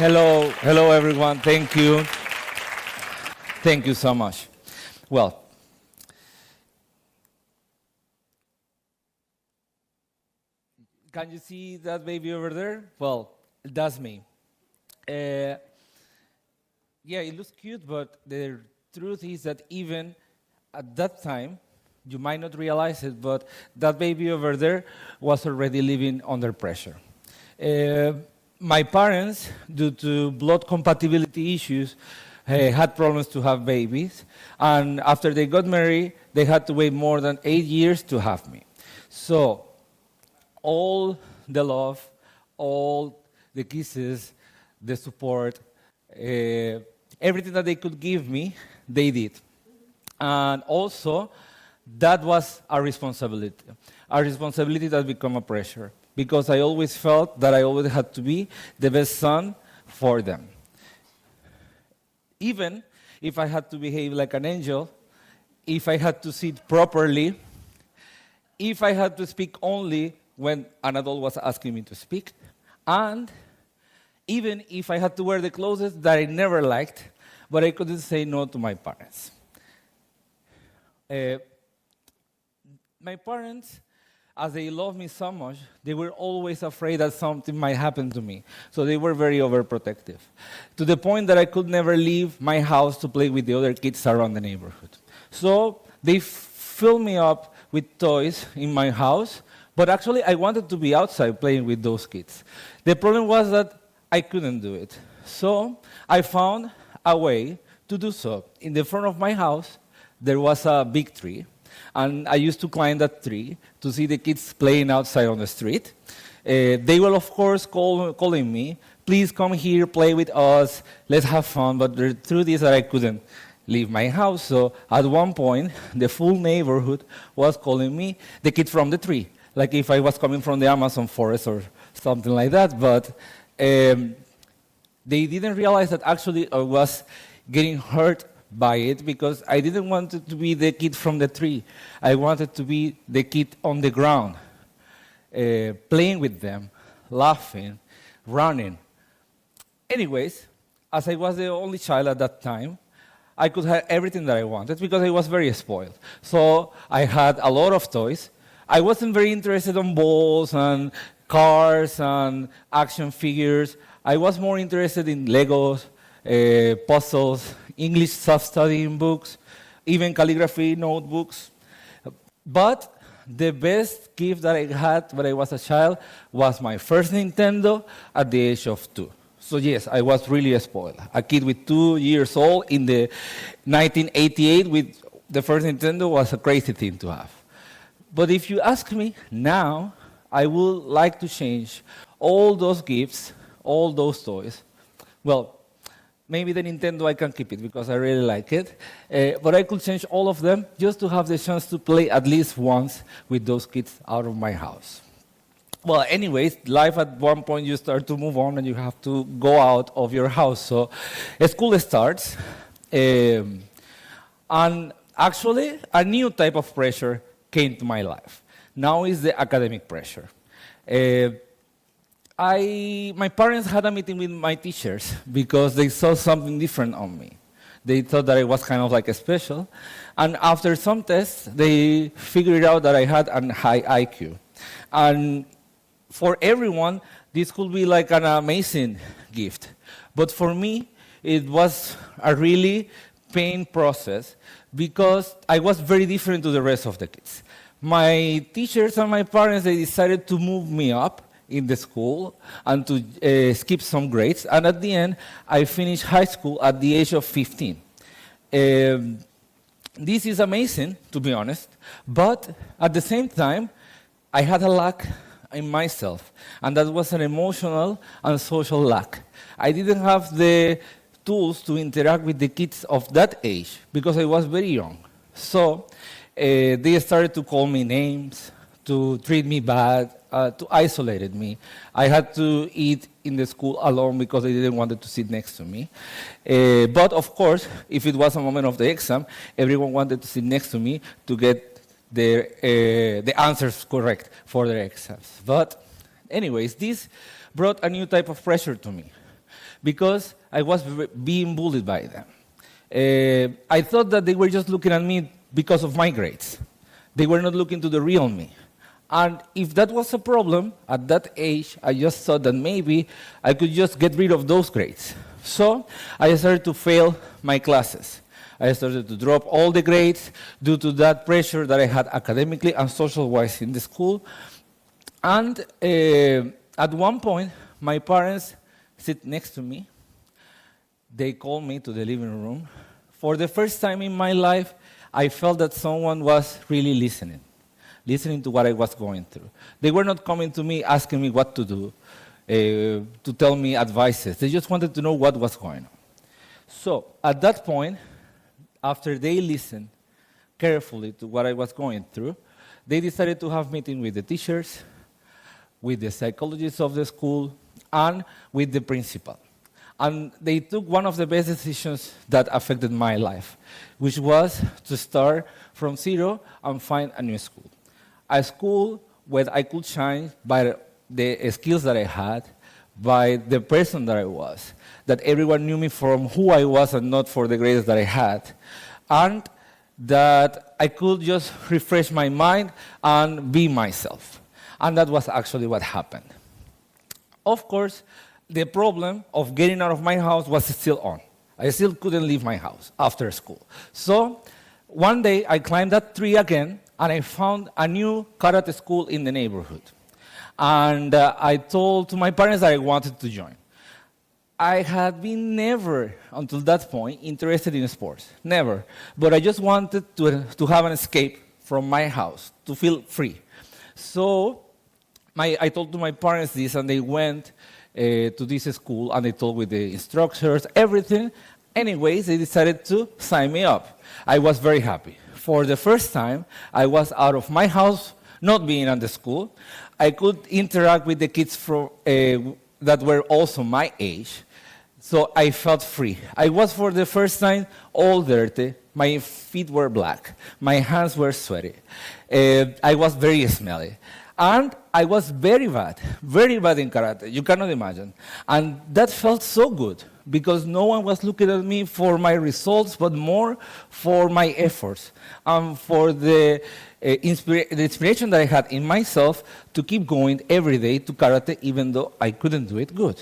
Hello everyone. Thank you. Thank you so much. Well, can you see that baby over there? Well, that's me. Yeah, it looks cute, but the truth is that even at that time, you might not realize it, but that baby over there was already living under pressure. My parents, due to blood compatibility issues, had problems to have babies, and after they got married, they had to wait more than 8 years to have me. So, all the love, all the kisses, the support, everything that they could give me, they did. And also, that was a responsibility that became a pressure, because I always felt that I always had to be the best son for them. Even if I had to behave like an angel, if I had to sit properly, if I had to speak only when an adult was asking me to speak, and even if I had to wear the clothes that I never liked, but I couldn't say no to my parents. My parents, as they loved me so much, they were always afraid that something might happen to me. So they were very overprotective, to the point that I could never leave my house to play with the other kids around the neighborhood. So they filled me up with toys in my house, but actually I wanted to be outside playing with those kids. The problem was that I couldn't do it. So I found a way to do so. In the front of my house, there was a big tree, and I used to climb that tree to see the kids playing outside on the street. They were, of course, calling me, please come here, play with us, let's have fun, but the truth is that I couldn't leave my house. So at one point, the full neighborhood was calling me the kid from the tree, like if I was coming from the Amazon forest or something like that. But they didn't realize that actually I was getting hurt by it, because I didn't want to be the kid from the tree. I wanted to be the kid on the ground, playing with them, laughing, running. Anyways, as I was the only child at that time, I could have everything that I wanted because I was very spoiled. So I had a lot of toys. I wasn't very interested in balls and cars and action figures. I was more interested in Legos, puzzles, English self-studying books, even calligraphy notebooks. But the best gift that I had when I was a child was my first Nintendo at the age of 2. So yes, I was really spoiled. A kid with 2 years old in the 1988 with the first Nintendo was a crazy thing to have. But if you ask me now, I would like to change all those gifts, all those toys. Well, maybe the Nintendo, I can keep it because I really like it. But I could change all of them just to have the chance to play at least once with those kids out of my house. Well, anyways, life at one point you start to move on and you have to go out of your house. So school starts. And actually, a new type of pressure came to my life. Now is the academic pressure. My parents had a meeting with my teachers because they saw something different on me. They thought that I was kind of like a special. And after some tests, they figured out that I had a high IQ. And for everyone, this could be like an amazing gift. But for me, it was a really pain process because I was very different to the rest of the kids. My teachers and my parents, they decided to move me up in the school and to skip some grades. And at the end, I finished high school at the age of 15. This is amazing, to be honest, but at the same time, I had a lack in myself, and that was an emotional and social lack. I didn't have the tools to interact with the kids of that age because I was very young. So they started to call me names, to treat me bad, to isolate me. I had to eat in the school alone because they didn't want to sit next to me. But of course, if it was a moment of the exam, everyone wanted to sit next to me to get the answers correct for their exams. But anyways, this brought a new type of pressure to me because I was being bullied by them. I thought that they were just looking at me because of my grades. They were not looking to the real me. And if that was a problem, at that age, I just thought that maybe I could just get rid of those grades. So I started to fail my classes. I started to drop all the grades due to that pressure that I had academically and social-wise in the school. And at one point, my parents sit next to me. They called me to the living room. For the first time in my life, I felt that someone was really listening to what I was going through. They were not coming to me asking me what to do, to tell me advices. They just wanted to know what was going on. So at that point, after they listened carefully to what I was going through, they decided to have meeting with the teachers, with the psychologists of the school, and with the principal. And they took one of the best decisions that affected my life, which was to start from zero and find a new school. A school where I could shine by the skills that I had, by the person that I was, that everyone knew me from who I was and not for the grades that I had, and that I could just refresh my mind and be myself. And that was actually what happened. Of course, the problem of getting out of my house was still on. I still couldn't leave my house after school. So one day I climbed that tree again, and I found a new karate school in the neighborhood. And I told to my parents that I wanted to join. I had been never, until that point, interested in sports. Never. But I just wanted to have an escape from my house, to feel free. So I told to my parents this, and they went to this school, and they talked with the instructors, everything. Anyways, they decided to sign me up. I was very happy. For the first time, I was out of my house, not being at the school. I could interact with the kids that were also my age, so I felt free. I was, for the first time, all dirty. My feet were black. My hands were sweaty. I was very smelly. And I was very bad in karate. You cannot imagine. And that felt so good, because no one was looking at me for my results, but more for my efforts and for the inspiration that I had in myself to keep going every day to karate, even though I couldn't do it good.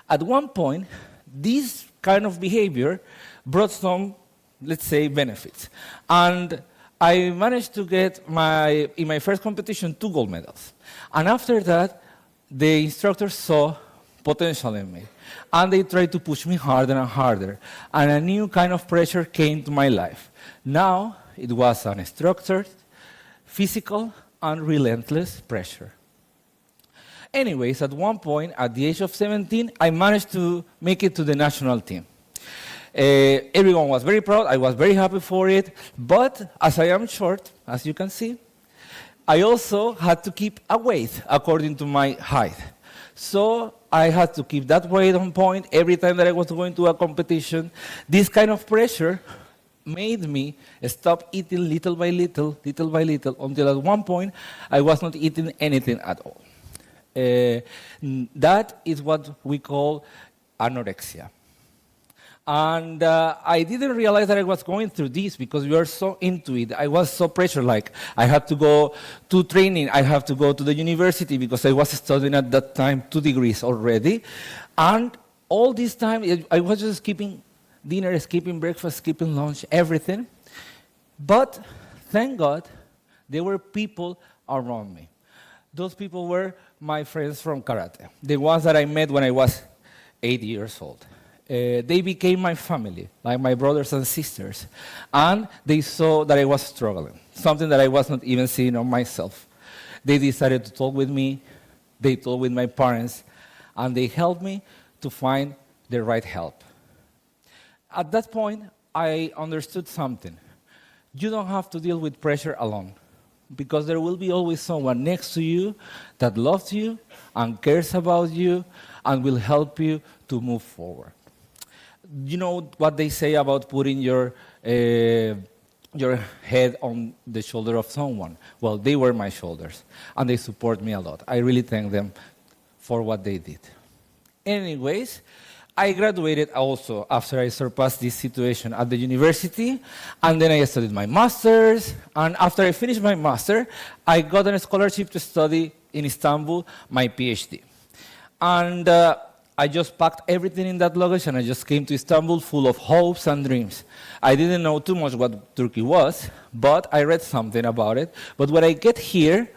At one point, this kind of behavior brought some, let's say, benefits. And I managed to get, in my first competition, 2 gold medals. And after that, the instructors saw potential in me. And they tried to push me harder and harder. And a new kind of pressure came to my life. Now, it was an structured, physical, and relentless pressure. Anyways, at one point, at the age of 17, I managed to make it to the national team. Everyone was very proud. I was very happy for it. But as I am short, as you can see, I also had to keep a weight according to my height. So I had to keep that weight on point every time that I was going to a competition. This kind of pressure made me stop eating little by little, until at one point I was not eating anything at all. That is what we call anorexia. And I didn't realize that I was going through this, because we were so into it. I was so pressured, like I had to go to training, I have to go to the university, because I was studying at that time 2 degrees already. And all this time, I was just skipping dinner, skipping breakfast, skipping lunch, everything. But thank God, there were people around me. Those people were my friends from karate, the ones that I met when I was 8 years old. They became my family, like my brothers and sisters. And they saw that I was struggling, something that I was not even seeing on myself. They decided to talk with me, they talked with my parents, and they helped me to find the right help. At that point, I understood something. You don't have to deal with pressure alone, because there will be always someone next to you that loves you and cares about you and will help you to move forward. You know what they say about putting your head on the shoulder of someone? Well, they were my shoulders, and they support me a lot. I really thank them for what they did. Anyways, I graduated also after I surpassed this situation at the university, and then I studied my master's, and after I finished my master, I got a scholarship to study in Istanbul my PhD. And I just packed everything in that luggage, and I just came to Istanbul full of hopes and dreams. I didn't know too much what Turkey was, but I read something about it. But when I get here,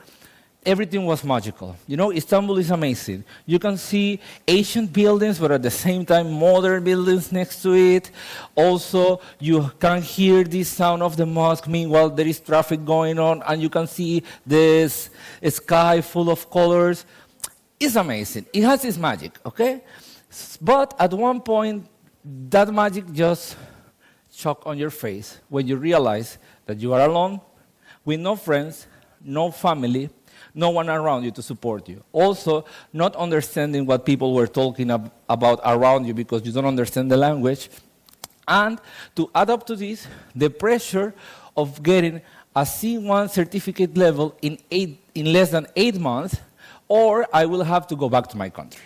everything was magical. You know, Istanbul is amazing. You can see ancient buildings, but at the same time, modern buildings next to it. Also, you can hear the sound of the mosque. Meanwhile, there is traffic going on, and you can see this sky full of colors. It's amazing. It has its magic, okay? But at one point, that magic just shock on your face when you realize that you are alone, with no friends, no family, no one around you to support you. Also, not understanding what people were talking about around you because you don't understand the language. And to add up to this, the pressure of getting a C1 certificate level in less than 8 months, or I will have to go back to my country.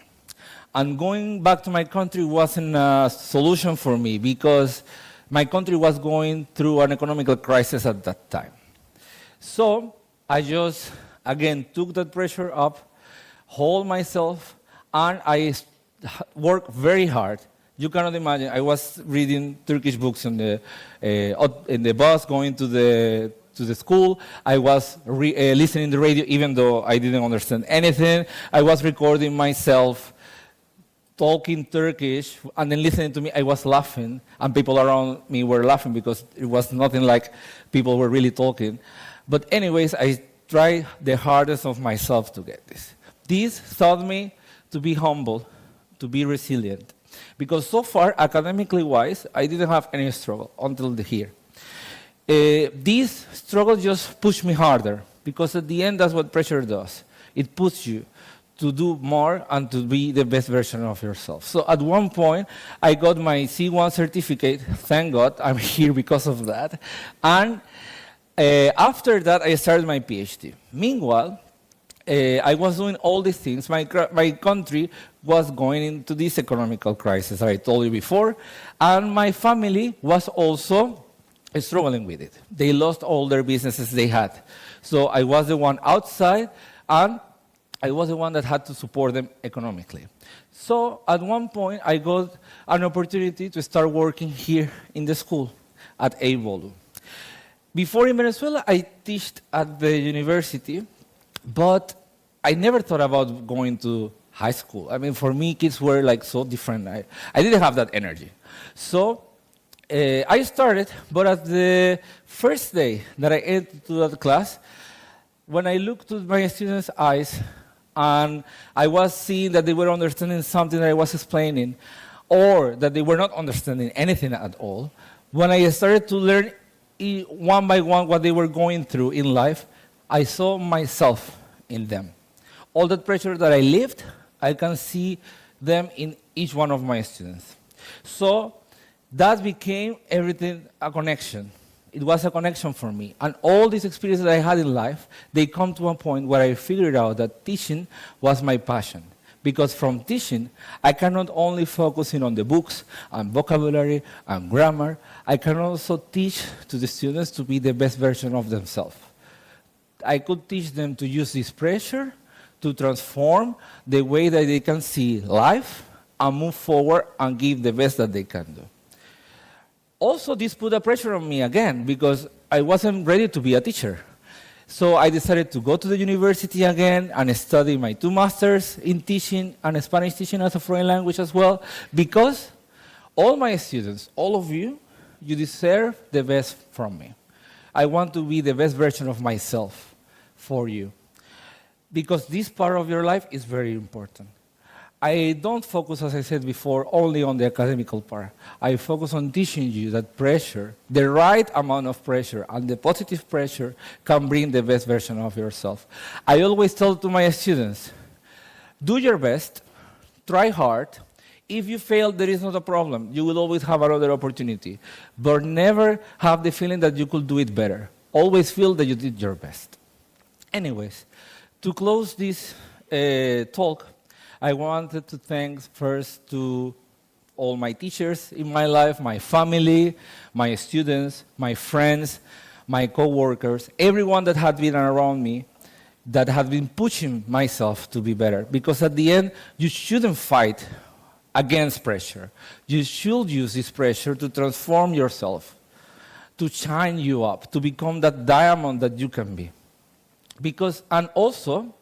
And going back to my country wasn't a solution for me because my country was going through an economical crisis at that time. So I just again took that pressure up, hold myself, and I worked very hard. You cannot imagine. I was reading Turkish books in the bus going to the school. I was listening to the radio even though I didn't understand anything. I was recording myself talking Turkish and then listening to me. I was laughing, and people around me were laughing because it was nothing like people were really talking. But anyways, I try the hardest of myself to get this. This taught me to be humble, to be resilient. Because so far, academically wise, I didn't have any struggle until here. This struggle just pushed me harder, because at the end, that's what pressure does. It pushes you to do more and to be the best version of yourself. So at one point, I got my C1 certificate. Thank God, I'm here because of that. And after that, I started my PhD. Meanwhile, I was doing all these things. My country was going into this economical crisis that I told you before, and my family was also struggling with it. They lost all their businesses they had. So I was the one outside, and I was the one that had to support them economically. So at one point, I got an opportunity to start working here in the school at Eyüboğlu. Before in Venezuela, I taught at the university, but I never thought about going to high school. I mean, for me, kids were like so different. I didn't have that energy. So I started, but at the first day that I entered to that class, when I looked to my students' eyes, and I was seeing that they were understanding something that I was explaining, or that they were not understanding anything at all, when I started to learn one by one what they were going through in life, I saw myself in them. All that pressure that I lived, I can see them in each one of my students. So that became everything a connection. It was a connection for me. And all these experiences that I had in life, they come to a point where I figured out that teaching was my passion. Because from teaching, I cannot only focus on the books and vocabulary and grammar, I can also teach to the students to be the best version of themselves. I could teach them to use this pressure to transform the way that they can see life and move forward and give the best that they can do. Also, this put a pressure on me again because I wasn't ready to be a teacher. So I decided to go to the university again and study my 2 masters in teaching and Spanish teaching as a foreign language as well, because all my students, all of you, you deserve the best from me. I want to be the best version of myself for you, because this part of your life is very important. I don't focus, as I said before, only on the academical part. I focus on teaching you that pressure, the right amount of pressure, and the positive pressure can bring the best version of yourself. I always tell to my students, do your best, try hard. If you fail, there is not a problem. You will always have another opportunity. But never have the feeling that you could do it better. Always feel that you did your best. Anyways, to close this talk, I wanted to thank first to all my teachers in my life, my family, my students, my friends, my coworkers, everyone that had been around me, that had been pushing myself to be better. Because at the end, you shouldn't fight against pressure. You should use this pressure to transform yourself, to shine you up, to become that diamond that you can be. Because, and also,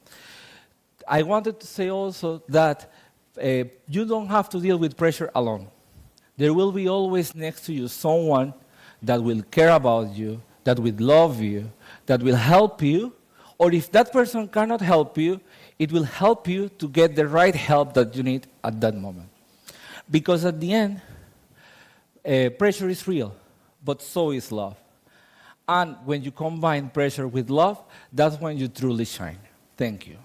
I wanted to say also that you don't have to deal with pressure alone. There will be always next to you someone that will care about you, that will love you, that will help you, or if that person cannot help you, it will help you to get the right help that you need at that moment. Because at the end, pressure is real, but so is love. And when you combine pressure with love, that's when you truly shine. Thank you.